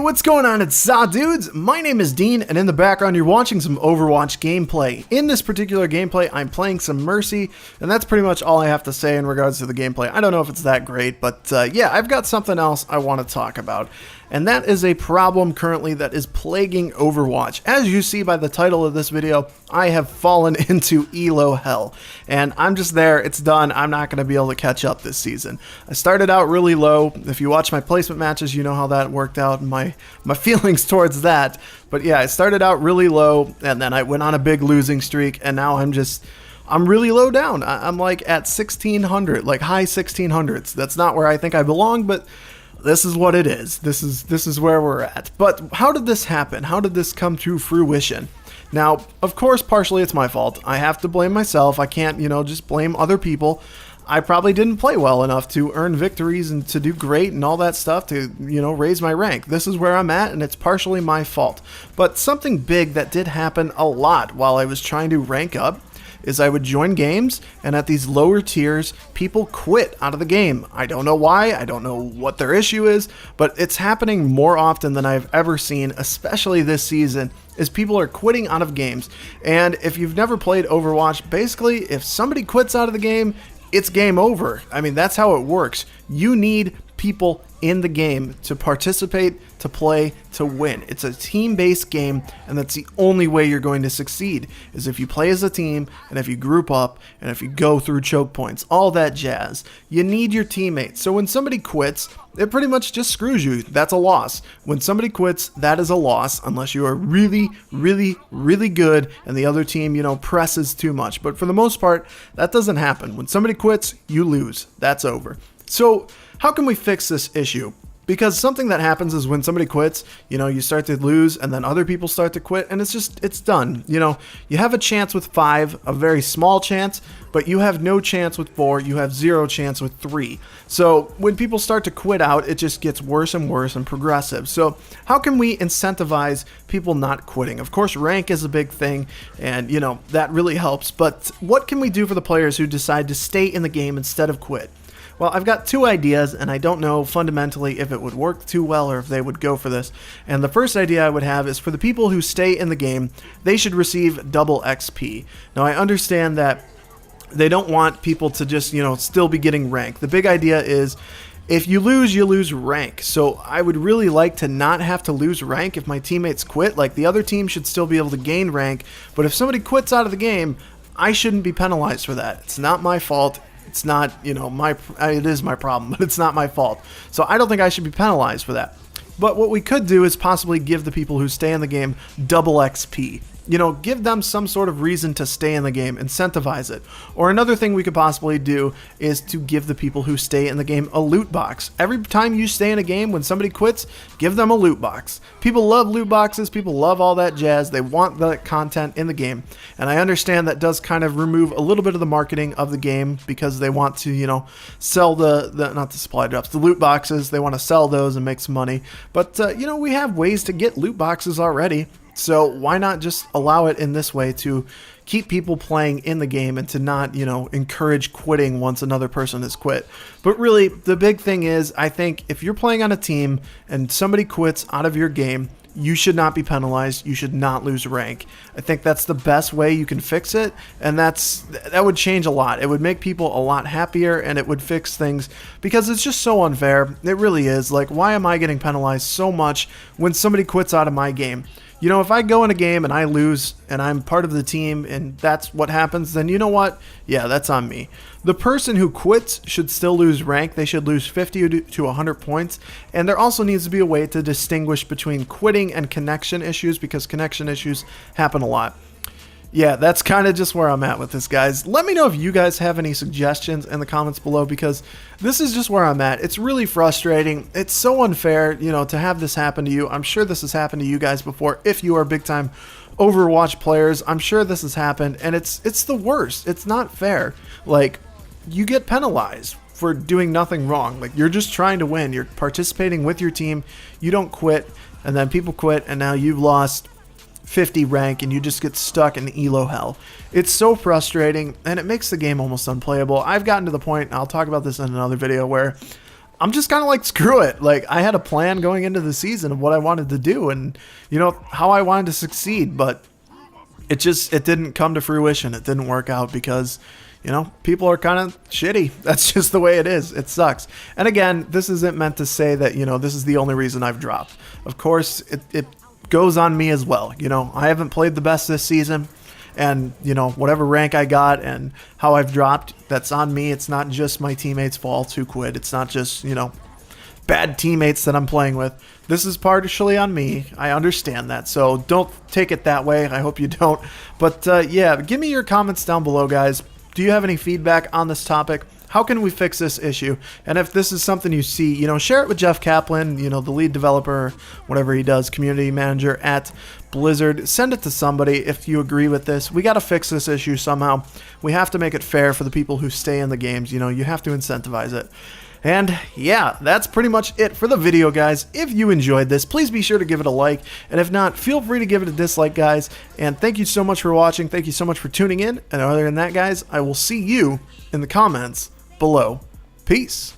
What's going on? It's Za Dudes. My name is Dean, and in the background you're watching some Overwatch gameplay. In this particular gameplay, I'm playing some Mercy, and that's pretty much all I have to say in regards to the gameplay. I don't know if it's that great, but yeah, I've got something else I want to talk about. And that is a problem currently that is plaguing Overwatch. As you see by the title of this video, I have fallen into ELO hell. And I'm just there, it's done, I'm not going to be able to catch up this season. I started out really low. If you watch my placement matches, you know how that worked out and my feelings towards that. But yeah, I started out really low, and then I went on a big losing streak, and now I'm really low down. I'm like at 1600, like high 1600s. That's not where I think I belong, but this is what it is. This is where we're at. But how did this happen? How did this come to fruition? Now, of course, partially it's my fault. I have to blame myself. I can't, just blame other people. I probably didn't play well enough to earn victories and to do great and all that stuff to, raise my rank. This is where I'm at, and it's partially my fault. But something big that did happen a lot while I was trying to rank up is I would join games, and at these lower tiers, people quit out of the game. I don't know why, I don't know what their issue is, but it's happening more often than I've ever seen, especially this season, is people are quitting out of games. And if you've never played Overwatch, basically, if somebody quits out of the game, it's game over. I mean, that's how it works. You need people in the game to participate, to play, to win. It's a team-based game, and that's the only way you're going to succeed, is if you play as a team, and if you group up, and if you go through choke points, all that jazz. You need your teammates. So when somebody quits, it pretty much just screws you. That's a loss. When somebody quits, that is a loss, unless you are really, really, really good, and the other team, presses too much. But for the most part, that doesn't happen. When somebody quits, you lose. That's over. So how can we fix this issue? Because something that happens is when somebody quits, you start to lose, and then other people start to quit, and it's done. You have a chance with 5, a very small chance, but you have no chance with 4, you have 0 chance with 3. So when people start to quit out, it just gets worse and worse and progressive. So how can we incentivize people not quitting? Of course, rank is a big thing, and that really helps, but what can we do for the players who decide to stay in the game instead of quit? Well, I've got 2 ideas, and I don't know fundamentally if it would work too well or if they would go for this. And the first idea I would have is for the people who stay in the game, they should receive double XP. Now, I understand that they don't want people to just, still be getting rank. The big idea is if you lose rank. So I would really like to not have to lose rank if my teammates quit. Like, the other team should still be able to gain rank, but if somebody quits out of the game, I shouldn't be penalized for that. It's not my fault. It's not, it is my problem, but it's not my fault. So I don't think I should be penalized for that. But what we could do is possibly give the people who stay in the game double XP. Give them some sort of reason to stay in the game, incentivize it. Or another thing we could possibly do is to give the people who stay in the game a loot box. Every time you stay in a game, when somebody quits, give them a loot box. People love loot boxes, people love all that jazz, they want the content in the game. And I understand that does kind of remove a little bit of the marketing of the game because they want to, sell not the supply drops, the loot boxes, they want to sell those and make some money. But, we have ways to get loot boxes already. So why not just allow it in this way to keep people playing in the game and to not, encourage quitting once another person has quit. But really, the big thing is, I think if you're playing on a team and somebody quits out of your game, you should not be penalized. You should not lose rank. I think that's the best way you can fix it, and that would change a lot. It would make people a lot happier, and it would fix things because it's just so unfair. It really is. Like, why am I getting penalized so much when somebody quits out of my game? If I go in a game and I lose and I'm part of the team and that's what happens, then you know what? Yeah, that's on me. The person who quits should still lose rank. They should lose 50 to 100 points. And there also needs to be a way to distinguish between quitting and connection issues because connection issues happen a lot. Yeah, that's kind of just where I'm at with this, guys. Let me know if you guys have any suggestions in the comments below because this is just where I'm at. It's really frustrating. It's so unfair, to have this happen to you. I'm sure this has happened to you guys before. If you are big-time Overwatch players, I'm sure this has happened, and it's the worst. It's not fair. Like, you get penalized for doing nothing wrong. Like, you're just trying to win. You're participating with your team. You don't quit, and then people quit, and now you've lost 50 rank and you just get stuck in ELO hell. It's so frustrating and it makes the game almost unplayable. I've gotten to the point, and I'll talk about this in another video, where I'm just kind of like, screw it. Like, I had a plan going into the season of what I wanted to do and, you know, how I wanted to succeed, but it didn't come to fruition. It didn't work out because, you know, people are kind of shitty. That's just the way it is. It sucks. And again, this isn't meant to say that, you know, this is the only reason I've dropped. Of course, it goes on me as well. You know, I haven't played the best this season. And, you know, whatever rank I got and how I've dropped, that's on me. It's not just my teammates' fault who quit. It's not just, you know, bad teammates that I'm playing with. This is partially on me. I understand that. So don't take it that way. I hope you don't. But, yeah, give me your comments down below, guys. Do you have any feedback on this topic? How can we fix this issue? And if this is something you see, you know, share it with Jeff Kaplan, you know, the lead developer, whatever he does, community manager at Blizzard. Send it to somebody if you agree with this. We got to fix this issue somehow. We have to make it fair for the people who stay in the games. You know, you have to incentivize it. And yeah, that's pretty much it for the video, guys. If you enjoyed this, please be sure to give it a like. And if not, feel free to give it a dislike, guys. And thank you so much for watching. Thank you so much for tuning in. And other than that, guys, I will see you in the comments below. Peace.